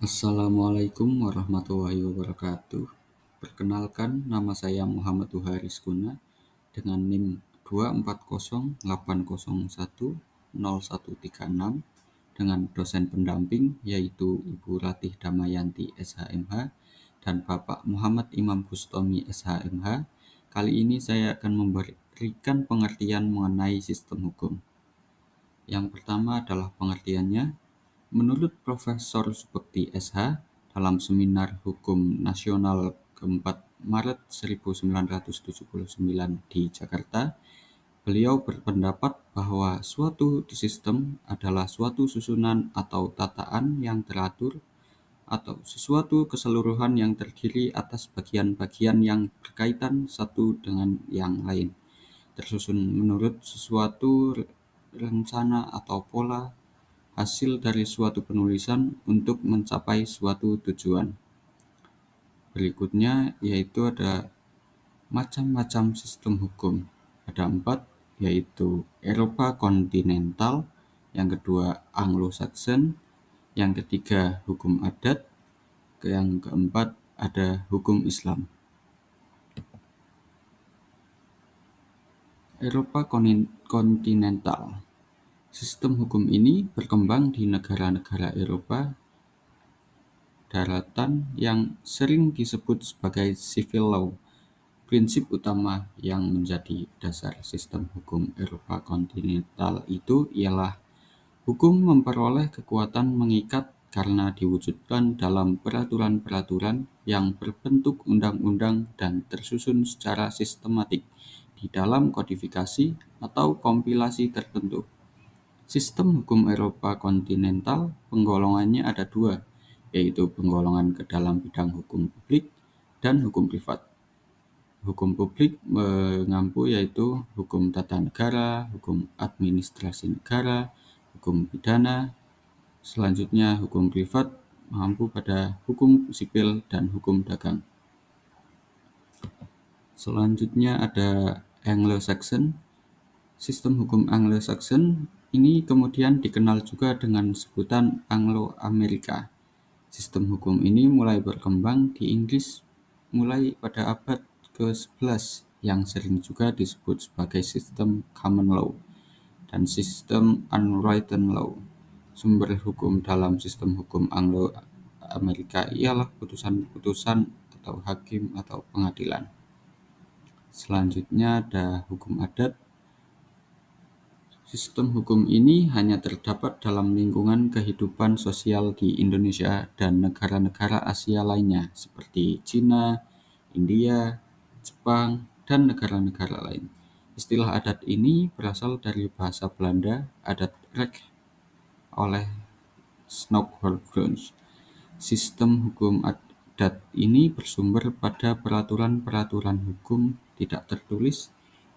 Assalamualaikum warahmatullahi wabarakatuh. Perkenalkan, nama saya Muhammad Tuharis Guna dengan NIM 24080100136 dengan dosen pendamping yaitu Ibu Ratih Damayanti SHMH dan Bapak Muhammad Imam Bustomi SHMH. Kali ini saya akan memberikan pengertian mengenai sistem hukum. Yang pertama adalah pengertiannya. Menurut Profesor Subekti SH dalam Seminar Hukum Nasional ke-4 Maret 1979 di Jakarta, beliau berpendapat bahwa suatu sistem adalah suatu susunan atau tataan yang teratur atau sesuatu keseluruhan yang terdiri atas bagian-bagian yang berkaitan satu dengan yang lain, tersusun menurut sesuatu rencana atau pola hasil dari suatu penulisan untuk mencapai suatu tujuan. Berikutnya yaitu ada macam-macam sistem hukum. Ada 4, yaitu Eropa kontinental, yang kedua Anglo-Saxon, yang ketiga hukum adat, yang keempat ada hukum Islam. Eropa kontinental. Sistem hukum ini berkembang di negara-negara Eropa daratan yang sering disebut sebagai civil law. Prinsip utama yang menjadi dasar sistem hukum Eropa kontinental itu ialah hukum memperoleh kekuatan mengikat karena diwujudkan dalam peraturan-peraturan yang berbentuk undang-undang dan tersusun secara sistematik di dalam kodifikasi atau kompilasi tertentu. Sistem hukum Eropa kontinental penggolongannya ada 2, yaitu penggolongan ke dalam bidang hukum publik dan hukum privat. Hukum publik mengampu yaitu hukum tata negara, hukum administrasi negara, hukum pidana. Selanjutnya hukum privat mengampu pada hukum sipil dan hukum dagang. Selanjutnya ada Anglo-Saxon. Sistem hukum Anglo-Saxon ini kemudian dikenal juga dengan sebutan Anglo-Amerika. Sistem hukum ini mulai berkembang di Inggris mulai pada abad ke-11 yang sering juga disebut sebagai sistem common law dan sistem unwritten law. Sumber hukum dalam sistem hukum Anglo-Amerika ialah putusan-putusan atau hakim atau pengadilan. Selanjutnya ada hukum adat. Sistem hukum ini hanya terdapat dalam lingkungan kehidupan sosial di Indonesia dan negara-negara Asia lainnya seperti Cina, India, Jepang, dan negara-negara lain. Istilah adat ini berasal dari bahasa Belanda, adat Rijk, oleh Snodgrass. Sistem hukum adat ini bersumber pada peraturan-peraturan hukum tidak tertulis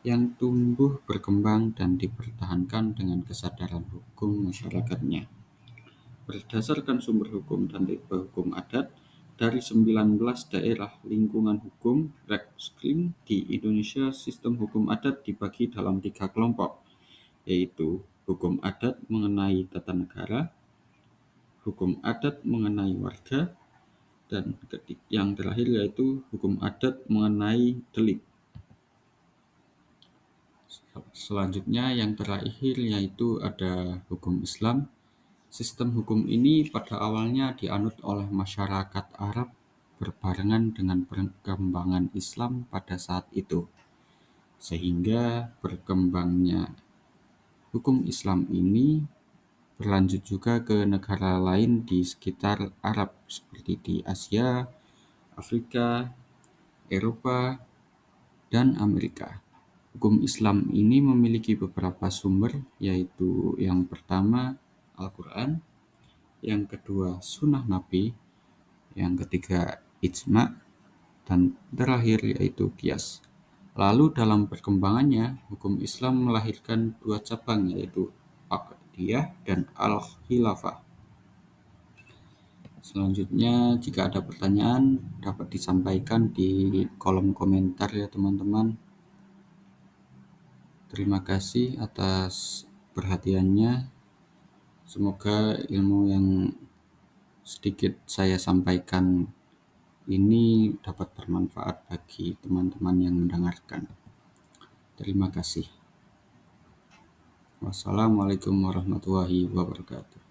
yang tumbuh berkembang dan dipertahankan dengan kesadaran hukum masyarakatnya. Berdasarkan sumber hukum dan tipe hukum adat, dari 19 daerah lingkungan hukum Rechtsklink di Indonesia, sistem hukum adat dibagi dalam 3 kelompok, yaitu hukum adat mengenai tata negara, hukum adat mengenai warga, dan yang terakhir yaitu hukum adat mengenai delik. Selanjutnya yang terakhir yaitu ada hukum Islam. Sistem hukum ini pada awalnya dianut oleh masyarakat Arab berbarengan dengan perkembangan Islam pada saat itu. Sehingga berkembangnya hukum Islam ini berlanjut juga ke negara lain di sekitar Arab seperti di Asia, Afrika, Eropa, dan Amerika. Hukum Islam ini memiliki beberapa sumber, yaitu yang pertama Al-Quran, yang kedua Sunnah Nabi, yang ketiga Ijma, dan terakhir yaitu Qiyas. Lalu dalam perkembangannya, hukum Islam melahirkan 2 cabang, yaitu Aqdiyah dan Al-Khilafah. Selanjutnya, jika ada pertanyaan dapat disampaikan di kolom komentar ya teman-teman. Terima kasih atas perhatiannya. Semoga ilmu yang sedikit saya sampaikan ini dapat bermanfaat bagi teman-teman yang mendengarkan. Terima kasih. Wassalamualaikum warahmatullahi wabarakatuh.